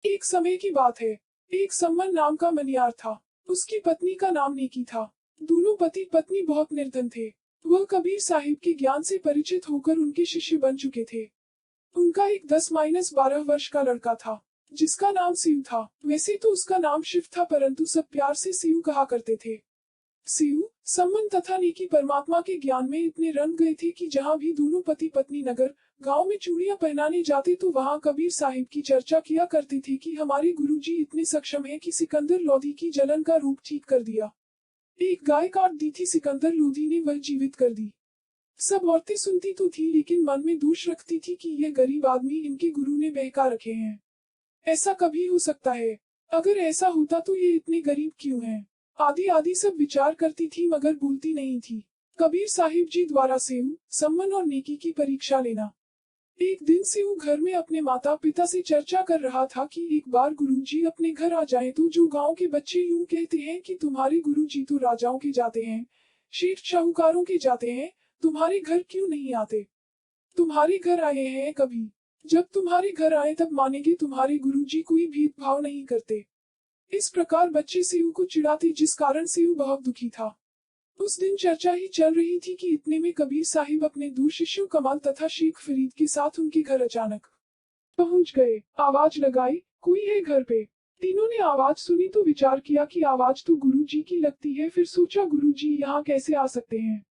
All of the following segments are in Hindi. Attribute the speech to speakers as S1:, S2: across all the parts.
S1: एक समय की बात है। एक सम्मन नाम का मनियार था। उसकी पत्नी का नाम नेकी था। दोनों पति पत्नी बहुत निर्धन थे। वह कबीर साहिब के ज्ञान से परिचित होकर उनके शिष्य बन चुके थे। उनका एक 10-12 वर्ष का लड़का था, जिसका नाम शिव था। वैसे तो उसका नाम शिव था, परंतु सब प्यार से शिव कहा करते थे। शिव, सम्मन तथा नेकी परमात्मा के ज्ञान में इतने रंग गए थे कि जहाँ भी दोनों पति पत्नी नगर गांव में चूड़ियां पहनाने जाते तो वहाँ कबीर साहिब की चर्चा किया करते थे कि हमारे गुरुजी इतने सक्षम हैं कि सिकंदर लोधी की जलन का रूप ठीक कर दिया। एक गाय काट दी थी सिकंदर लोधी ने, वह जीवित कर दी। सब औरतें सुनती तो थी, लेकिन मन में दोष रखती थी कि यह गरीब आदमी इनके गुरु ने बहका रखे हैं। ऐसा कभी हो सकता है? अगर ऐसा होता तो ये इतने गरीब क्यों हैं? आदि आदि सब विचार करती थी, मगर बोलती नहीं थी। कबीर साहिब जी द्वारा सेव, सम्मन और नेकी की परीक्षा लेना। एक दिन सेव घर में अपने माता पिता से चर्चा कर रहा था कि एक बार गुरुजी अपने घर आ जाएं तो जो गांव के बच्चे यूं कहते हैं कि तुम्हारे गुरुजी तो राजाओं के जाते हैं, शेठ शाहूकारों के जाते हैं, तुम्हारे घर क्यों नहीं आते? तुम्हारे घर आए हैं कभी? जब तुम्हारे घर आए तब मानेंगे तुम्हारे गुरुजी कोई भेदभाव नहीं करते। इस प्रकार बच्चे शिव को चिढ़ाते, जिस कारण शिव बहुत दुखी था। उस दिन चर्चा ही चल रही थी कि इतने में कबीर साहिब अपने दो शिष्यों कमाल तथा शेख फरीद के साथ उनके घर अचानक पहुंच गए। आवाज लगाई, कोई है घर पे? तीनों ने आवाज सुनी तो विचार किया कि आवाज तो गुरुजी की लगती है। फिर सोचा गुरुजी यहाँ कैसे आ सकते हैं।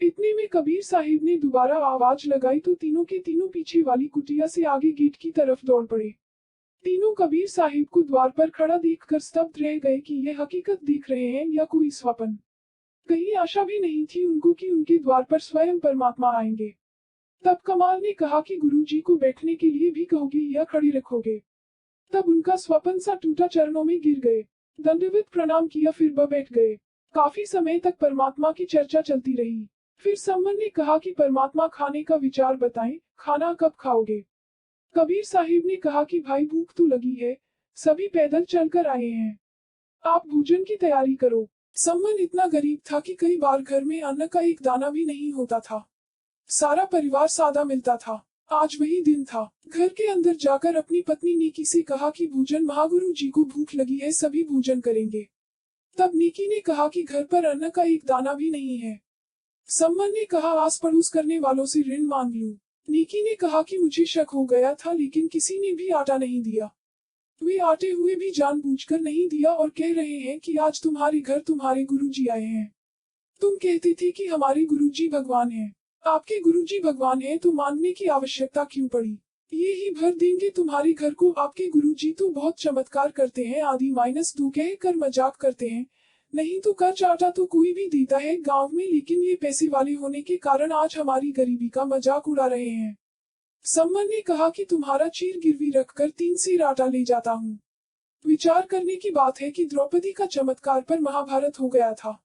S1: इतने में कबीर साहिब ने दोबारा आवाज लगाई तो तीनों के तीनों पीछे वाली कुटिया से आगे गेट की तरफ दौड़ पड़े। तीनों कबीर साहिब को द्वार पर खड़ा देखकर स्तब्ध रह गए कि यह हकीकत देख रहे हैं या कोई स्वप्न। कहीं आशा भी नहीं थी उनको कि उनके द्वार पर स्वयं परमात्मा आएंगे। तब कमाल ने कहा कि गुरुजी को बैठने के लिए भी कहोगे या खड़ी रखोगे? तब उनका स्वप्न सा टूटा, चरणों में गिर गए, दंडवत प्रणाम किया, फिर वह बैठ गए। काफी समय तक परमात्मा की चर्चा चलती रही। फिर सम्मन ने कहा कि परमात्मा खाने का विचार बताएं, खाना कब खाओगे? कबीर साहिब ने कहा कि भाई भूख तो लगी है, सभी पैदल चलकर आए हैं, आप भोजन की तैयारी करो। सम्मन इतना गरीब था कि कई बार घर में अन्न का एक दाना भी नहीं होता था। सारा परिवार सादा मिलता था। आज वही दिन था। घर के अंदर जाकर अपनी पत्नी नेकी से कहा कि भोजन, महागुरु जी को भूख लगी है, सभी भोजन करेंगे। तब नेकी ने कहा कि घर पर अन्न का एक दाना भी नहीं है। सम्मन ने कहा आस पड़ोस करने वालों से ऋण मांग लूं। नेकी ने कहा कि मुझे शक हो गया था, लेकिन किसी ने भी आटा नहीं दिया। वे आटे हुए भी जानबूझकर नहीं दिया और कह रहे हैं कि आज तुम्हारे घर तुम्हारे गुरुजी आए हैं। तुम कहते थे कि हमारे गुरुजी भगवान हैं। आपके गुरुजी भगवान हैं तो मानने की आवश्यकता क्यों पड़ी? ये ही भर देंगे तुम्हारे घर को, आपके गुरुजी तो बहुत चमत्कार करते हैं, आदि -2 कह कर मजाक करते हैं। नहीं तो कच आटा तो कोई भी देता है गांव में, लेकिन ये पैसे वाले होने के कारण आज हमारी गरीबी का मजाक उड़ा रहे हैं। सम्मन ने कहा कि तुम्हारा चीर गिरवी रखकर 3 सेर आटा ले जाता हूँ। विचार करने की बात है कि द्रौपदी का चमत्कार पर महाभारत हो गया था।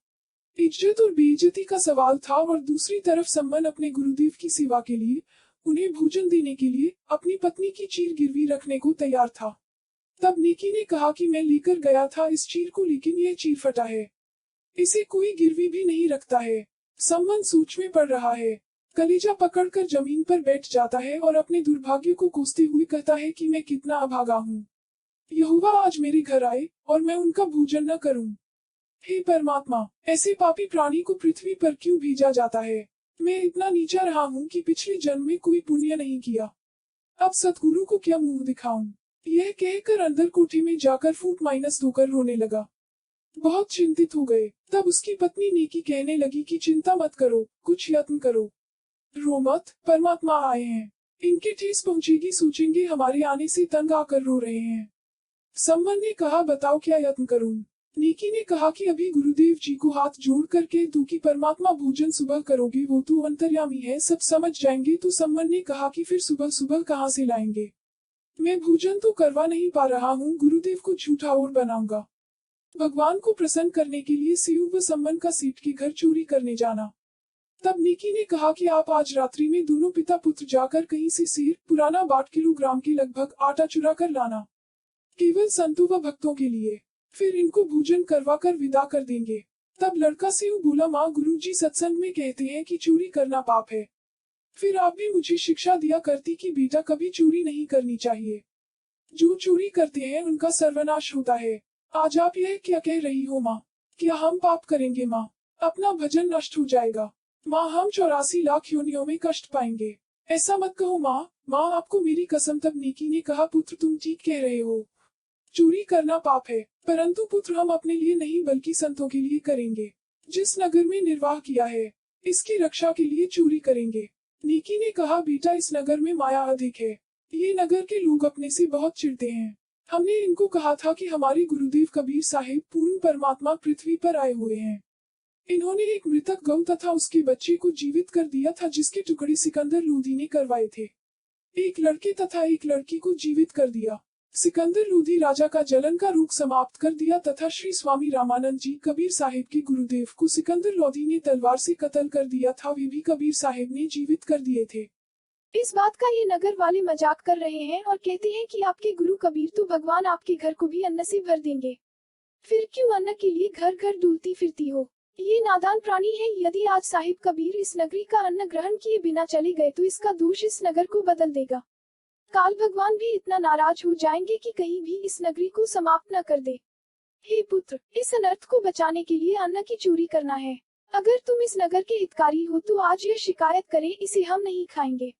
S1: इज्जत और बेइज्जती का सवाल था, और दूसरी तरफ सम्मन अपने गुरुदेव की सेवा के लिए, उन्हें भोजन देने के लिए, अपनी पत्नी की चीर गिरवी रखने को तैयार था। तब नेकी ने कहा कि मैं लेकर गया था इस चीर को, लेकिन यह चीर फटा है, इसे कोई गिरवी भी नहीं रखता है। सम्मन सोच में पड़ रहा है। कलेजा पकड़कर जमीन पर बैठ जाता है और अपने दुर्भाग्य को कोसते हुए कहता है कि मैं कितना अभागा हूँ। यहोवा आज मेरे घर आए और मैं उनका भोजन न करूं। हे परमात्मा, ऐसे पापी प्राणी को पृथ्वी पर क्यों भेजा जाता है? मैं इतना नीचा रहा हूँ कि पिछले जन्म में कोई पुण्य नहीं किया। अब सतगुरु को क्या मुंह दिखाऊं? यह कहकर अंदर कोठी में जाकर फूट -2 कर रोने लगा। बहुत चिंतित हो गए। तब उसकी पत्नी नेकी कहने लगी कि चिंता मत करो, कुछ यत्न करो। रो मत, परमात्मा आए हैं, इनके ठेस पहुंचेगी, सोचेंगे हमारे आने से तंग आकर रो रहे हैं। सम्मन ने कहा बताओ क्या यत्न करूं? नेकी ने कहा कि अभी गुरुदेव जी को हाथ जोड़ कर कह दो कि परमात्मा भोजन सुबह करोगे, वो तो अंतर्यामी है, सब समझ जाएंगे। तो सम्मन ने कहा कि फिर सुबह सुबह कहाँ से लाएंगे? मैं भोजन तो करवा नहीं पा रहा हूँ, गुरुदेव को झूठा और बनाऊंगा। भगवान को प्रसन्न करने के लिए शिव व सम्मन का सेठ के घर चोरी करने जाना। तब नेकी ने कहा कि आप आज रात्रि में दोनों पिता पुत्र जाकर कहीं से सेर पुराना 8 किलोग्राम के लगभग आटा चुरा कर लाना, केवल संतों व भक्तों के लिए। फिर इनको भोजन करवा कर विदा कर देंगे। तब लड़का शिव बोला, माँ गुरुजी सत्संग में कहते हैं कि चोरी करना पाप है। फिर आप भी मुझे शिक्षा दिया करती कि बेटा कभी चोरी नहीं करनी चाहिए। जो चोरी करते हैं उनका सर्वनाश होता है। आज आप यह क्या कह रही हो माँ? क्या हम पाप करेंगे माँ? अपना भजन नष्ट हो जाएगा। माँ, हम 84 लाख योनियों में कष्ट पाएंगे। ऐसा मत कहो माँ। माँ, आपको मेरी कसम। तब नीकी ने कहा, पुत्र तुम ठीक कह रहे हो, चोरी करना पाप है, परंतु पुत्र हम अपने लिए नहीं बल्कि संतों के लिए करेंगे। जिस नगर में निर्वाह किया है, इसकी रक्षा के लिए चोरी करेंगे। नीकी ने कहा, बेटा इस नगर में माया अधिक है। ये नगर के लोग अपने से बहुत चिढ़ते हैं। हमने इनको कहा था कि हमारे गुरुदेव कबीर साहिब पूर्ण परमात्मा पृथ्वी पर आए हुए हैं। इन्होंने एक मृतक गौ तथा उसके बच्चे को जीवित कर दिया था, जिसके टुकड़े सिकंदर लोधी ने करवाए थे। एक लड़के तथा एक लड़की को जीवित कर दिया। सिकंदर लोधी राजा का जलन का रोग समाप्त कर दिया तथा श्री स्वामी रामानंद जी कबीर साहिब के गुरुदेव को सिकंदर लोधी ने तलवार से कत्ल कर दिया था। वे भी कबीर साहिब ने जीवित कर दिए थे।
S2: इस बात का ये नगर वाले मजाक कर रहे हैं और कहते हैं कि आपके गुरु कबीर तो भगवान आपके घर को भी अन्न से भर देंगे। फिर क्यों अन्न के लिए घर घर डूलती फिरती हो? ये नादान प्राणी है। यदि आज साहिब कबीर इस नगरी का अन्न ग्रहण किए बिना चले गए तो इसका दोष इस नगर को बदल देगा। काल भगवान भी इतना नाराज हो जाएंगे कि कहीं भी इस नगरी को समाप्त न कर दे। हे पुत्र, इस अनर्थ को बचाने के लिए अन्न की चोरी करना है। अगर तुम इस नगर के हितकारी हो तो आज यह शिकायत करें, इसे हम नहीं खाएंगे।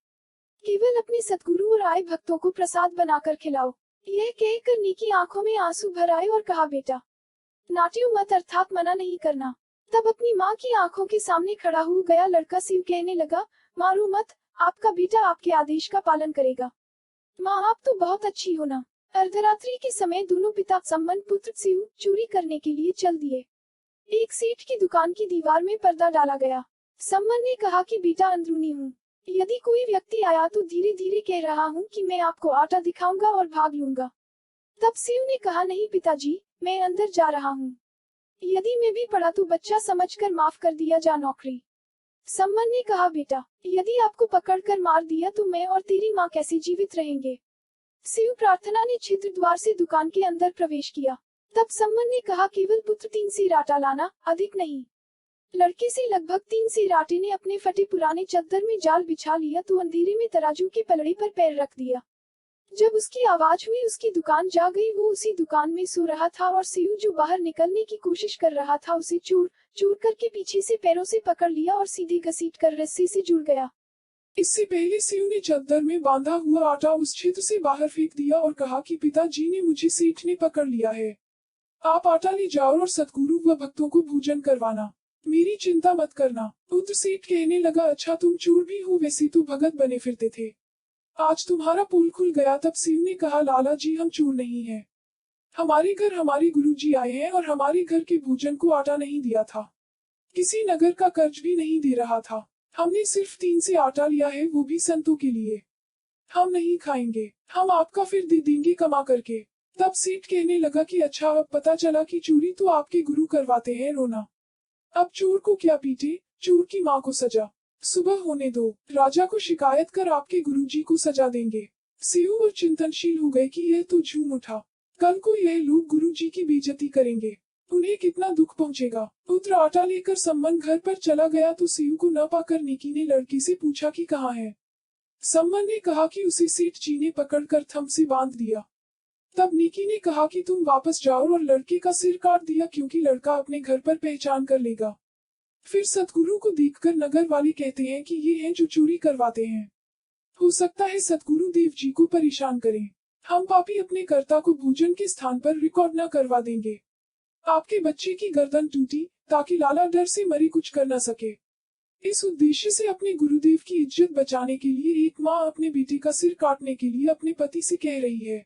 S2: केवल अपने सतगुरु और आए भक्तों को प्रसाद बनाकर खिलाओ। यह कहकर नीकी आंखों में आंसू भर आए और कहा, बेटा नाट्यो मत, अर्थात मना नहीं करना। तब अपनी माँ की आंखों के सामने खड़ा हो गया लड़का शिव कहने लगा, मारो मत, आपका बेटा आपके आदेश का पालन करेगा। माँ, आप तो बहुत अच्छी हो ना। अर्धरात्रि के समय दोनों पिता सम्मन पुत्र शिव चोरी करने के लिए चल दिए। एक सेठ की दुकान की दीवार में पर्दा डाला गया। सम्मन ने कहा कि बेटा अंदरूनी हूँ, यदि कोई व्यक्ति आया तो धीरे धीरे कह रहा हूँ कि मैं आपको आटा दिखाऊंगा और भाग लूंगा। तब शिव ने कहा, नहीं पिताजी, मैं अंदर जा रहा हूँ। यदि मैं भी पढ़ा तो बच्चा समझकर माफ कर दिया जा नौकरी। सम्मन ने कहा, बेटा यदि आपको पकड़कर मार दिया तो मैं और तेरी माँ कैसे जीवित रहेंगे? शिव प्रार्थना ने छिद्र द्वार से दुकान के अंदर प्रवेश किया। तब सम्मन ने कहा, केवल पुत्र 3 सेर आटा लाना, अधिक नहीं। लड़के से लगभग 3 सेर आटे ने अपने फटे पुराने चद्दर में जाल बिछा लिया तो अंधेरे में तराजू के पलड़े पर पैर रख दिया। जब उसकी आवाज हुई उसकी दुकान जा गई। वो उसी दुकान में सो रहा था और शिव जो बाहर निकलने की कोशिश कर रहा था उसे चोर करके पीछे से पैरों से पकड़ लिया और सीधे घसीट कर रस्सी से जुड़ गया।
S1: इससे पहले शिव ने चद्दर में बांधा हुआ आटा उस क्षेत्र से बाहर फेंक दिया और कहा कि पिताजी ने मुझे सेठ ने पकड़ लिया है। आप आटा ले जाओ और सतगुरु व भक्तों को भोजन करवाना, मेरी चिंता मत करना। पुत्र सेठ कहने लगा, अच्छा तुम चोर भी हो, वैसे तो भगत बने फिरते थे, आज तुम्हारा पोल खुल गया। तब शिव ने कहा, लाला जी हम चोर नहीं हैं। हमारे घर हमारे गुरुजी आए हैं और हमारे घर के भोजन को आटा नहीं दिया था, किसी नगर का कर्ज भी नहीं दे रहा था। हमने सिर्फ 3 से आटा लिया है, वो भी संतों के लिए। हम नहीं खाएंगे, हम आपका फिर दे देंगे कमा करके। तब सेठ कहने लगा कि अच्छा अब पता चला कि चोरी तो आपके गुरु करवाते हैं। रोना, अब चोर को क्या पीटे, चोर की माँ को सजा। सुबह होने दो, राजा को शिकायत कर आपके गुरुजी को सजा देंगे। शिव और चिंतनशील हो गए कि यह तो झूम उठा, कल को यह लोग गुरुजी की बेइज्जती करेंगे, उन्हें कितना दुख पहुंचेगा। पुत्र आटा लेकर सम्मन घर पर चला गया तो शिव को न पाकर नीकी ने लड़की से पूछा कि कहाँ है। सम्मन ने कहा कि उसे सेठ जी ने पकड़कर थंब से बांध दिया। तब नीकी ने कहा कि तुम वापस जाओ और लड़के का सिर काट दिया, क्योंकि लड़का अपने घर पर पहचान कर लेगा। फिर सतगुरु को देखकर नगर वाले कहते हैं कि ये हैं जो चोरी करवाते हैं। हो सकता है सतगुरु देव जी को परेशान करें। हम पापी अपने कर्ता को भोजन के स्थान पर रिकॉर्ड न करवा देंगे। आपके बच्चे की गर्दन टूटी ताकि लाला डर से मरी कुछ कर न सके। इस उद्देश्य से अपने गुरुदेव की इज्जत बचाने के लिए एक माँ अपने बेटे का सिर काटने के लिए अपने पति से कह रही है।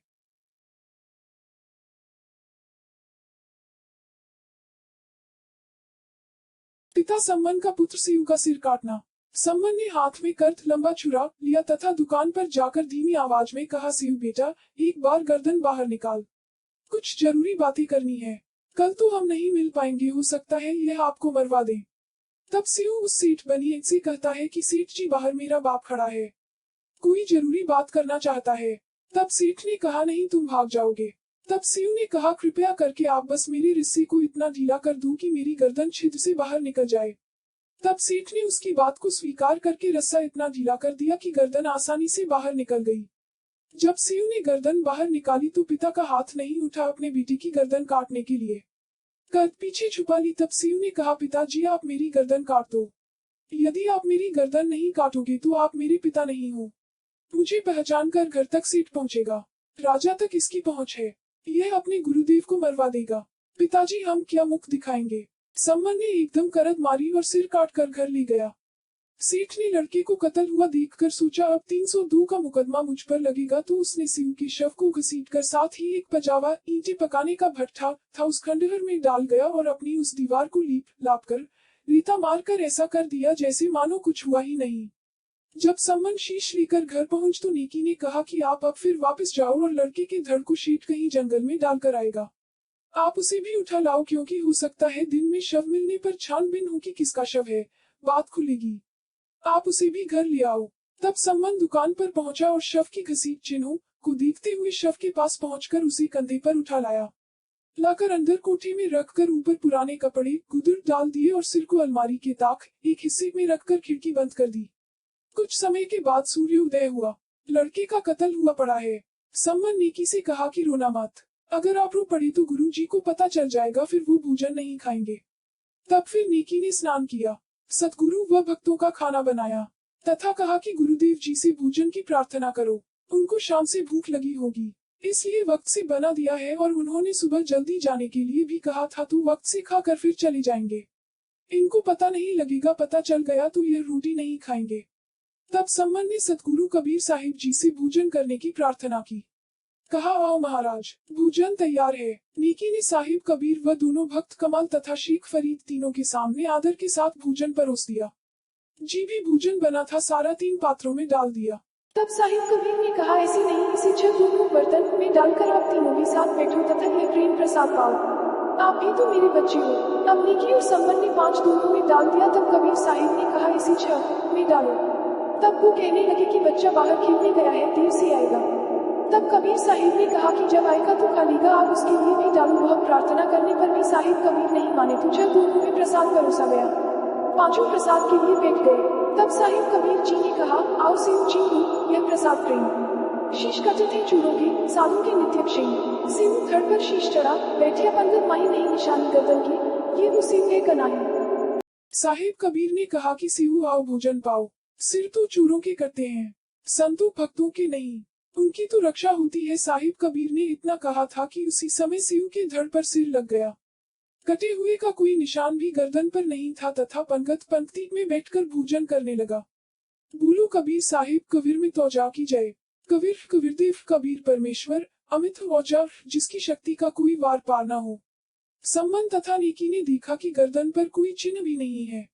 S1: पिता सम्मन का पुत्र शिव का सिर काटना। सम्मन ने हाथ में कर्थ लंबा छुरा लिया तथा दुकान पर जाकर धीमी आवाज में कहा, शिव बेटा एक बार गर्दन बाहर निकाल, कुछ जरूरी बातें करनी है। कल तो हम नहीं मिल पाएंगे, हो सकता है यह आपको मरवा दे। तब शिव उस सेठ बनिए से कहता है कि सेठ जी बाहर मेरा बाप खड़ा है, कोई जरूरी बात करना चाहता है। तब सेठ ने कहा, नहीं तुम भाग जाओगे। तब शिव ने कहा, कृपया करके आप बस मेरी रस्सी को इतना ढीला कर दूं कि मेरी गर्दन छिद्र से बाहर निकल जाए। तब सेठ ने उसकी बात को स्वीकार करके रस्सा इतना ढीला कर दिया कि गर्दन आसानी से बाहर निकल गई। जब शिव ने गर्दन बाहर निकाली तो पिता का हाथ नहीं उठा अपने बेटे की गर्दन काटने के लिए। गर्द पीछे छुपा ली। तब शिव ने कहा, पिताजी आप मेरी गर्दन काट दो। यदि आप मेरी गर्दन नहीं काटोगे तो आप मेरे पिता नहीं हो। मुझे पहचान कर घर तक सीट पहुंचेगा। राजा तक इसकी पहुंच है। यह अपने गुरुदेव को मरवा देगा। पिताजी हम क्या मुख दिखाएंगे। सम्मन ने एकदम करद मारी और सिर काट कर घर ले गया। सेठ ने लड़के को कत्ल हुआ देखकर सोचा अब 302 का मुकदमा मुझ पर लगेगा, तो उसने शिव के शव को घसीटकर साथ ही एक पजावा ईंटें पकाने का भट्ठा था उस खंडहर में डाल गया और अपनी उस दीवार को लीप लाप कर रीता मारकर ऐसा कर दिया जैसे मानो कुछ हुआ ही नहीं। जब सम्मन शीश लेकर घर पहुंच तो नेकी ने कहा कि आप अब फिर वापस जाओ और लड़के के धड़ को शीट कहीं जंगल में डालकर आएगा। आप उसे भी उठा लाओ, क्योंकि हो सकता है दिन में शव मिलने पर छानबीन हो कि किसका शव है, बात खुलेगी। आप उसे भी घर ले आओ। तब सम्मन दुकान पर पहुंचा और शव की घसीट चिन्हों को देखते हुए शव के पास पहुंचकर उसे कंधे पर उठा लाया। लाकर अंदर कोठे में रखकर ऊपर पुराने कपड़े गुदर डाल दिए और सिर को अलमारी के ताक एक हिस्से में रखकर खिड़की बंद कर दी। कुछ समय के बाद सूर्योदय हुआ। लड़के का कत्ल हुआ पड़ा है। सम्मन नेकी से कहा कि रोना मत। अगर आप रो पड़े तो गुरुजी को पता चल जाएगा, फिर वो भोजन नहीं खाएंगे। तब फिर नेकी ने स्नान किया, सतगुरु व भक्तों का खाना बनाया तथा कहा कि गुरुदेव जी से भोजन की प्रार्थना करो, उनको शाम से भूख लगी होगी, इसलिए वक्त से बना दिया है। और उन्होंने सुबह जल्दी जाने के लिए भी कहा था, तो वक्त से खाकर फिर चले जाएंगे। इनको पता नहीं लगेगा, पता चल गया तो यह रोटी नहीं खाएंगे। तब सम्मन ने सतगुरु कबीर साहिब जी से भोजन करने की प्रार्थना की। कहा, आओ महाराज, भोजन तैयार है। नेकी ने साहिब कबीर व दोनों भक्त कमाल तथा शेख फरीद तीनों के सामने आदर के साथ भोजन परोस दिया। जी भी भोजन बना था, सारा 3 पात्रों में डाल दिया।
S2: तब साहिब कबीर ने कहा, ऐसी नहीं, इसे 6 दोनों बर्तन में डालकर आप तीनों के साथ बैठो तथा ये प्रेम प्रसाद पाओ। आप भी तो मेरे बच्चे हो। अब नेकी और सम्मन ने 5 दोनों में डाल दिया। तब कबीर साहिब ने कहा, इसे 6 में डालो। तब वो कहने लगे कि बच्चा बाहर खेलने गया है, देर से आएगा। तब कबीर साहिब ने कहा कि जब आएगा तो खा लेगा, आप उसके लिए भी डालो। बहुत प्रार्थना करने पर भी साहिब कबीर नहीं माने तो 6 दोनों में प्रसाद परोसा गया। 5 प्रसाद के लिए बैठ गए। तब साहिब कबीर जी ने कहा, आओ शिव जी लो यह प्रसाद प्रेम। शीश कटे थे चूड़ों के, साधु के नित्य क्षेम। शिव धड़ पर शीश चढ़ा, बैठे पंगत माही नहीं निशानी गर्दन की, ये वो शिव है कनाई।
S1: साहिब कबीर ने कहा कि शिव आओ भोजन पाओ। सिर तो चूरों के करते हैं, संतों भक्तों के नहीं, उनकी तो रक्षा होती है। साहिब कबीर ने इतना कहा था कि उसी समय शिव के धड़ पर सिर लग गया। कटे हुए का कोई निशान भी गर्दन पर नहीं था तथा पंगत पंक्ति में बैठकर भोजन करने लगा। बोलो कबीर साहिब कबीर में तौजा की जय। कबीर कबीरदेव कबीर परमेश्वर अमित औजा, जिसकी शक्ति का कोई वार पार न हो। सम्मन तथा नेकी ने देखा कि गर्दन पर कोई चिन्ह भी नहीं है।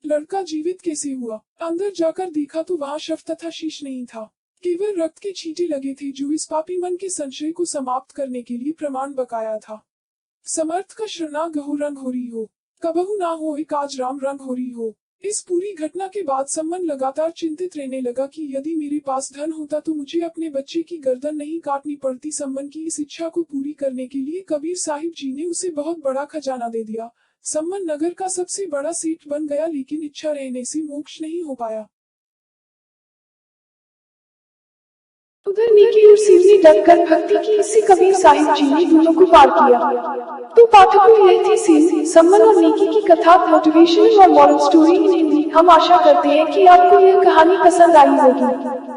S1: लड़का जीवित कैसे हुआ? अंदर जाकर देखा तो वहां शव तथा शीश नहीं था, केवल रक्त के छींटे लगे थे, जो इस पापी मन के संशय को समाप्त करने के लिए प्रमाण बकाया था। समर्थ का शरणा गहो रंग हो रही हो, कबहू ना हो एक आज राम रंग हो रही हो। इस पूरी घटना के बाद सम्मन लगातार चिंतित रहने लगा कि यदि मेरे पास धन होता तो मुझे अपने बच्चे की गर्दन नहीं काटनी पड़ती। सम्मन की इस इच्छा को पूरी करने के लिए कबीर साहिब जी ने उसे बहुत बड़ा खजाना दे दिया। सम्मन नगर का सबसे बड़ा सेठ बन गया, लेकिन इच्छा रहने से मोक्ष नहीं हो पाया।
S2: उधर नेकी और शिव ने डटकर भक्ति की, इससे कबीर साहिब जी ने दोनों को पार किया। तो पाठकों, यह थी शिव, सम्मन और नेकी की कथा, मोटिवेशनल और मॉरल स्टोरी इन हिंदी। हम आशा करते हैं कि आपको यह कहानी पसंद आई होगी।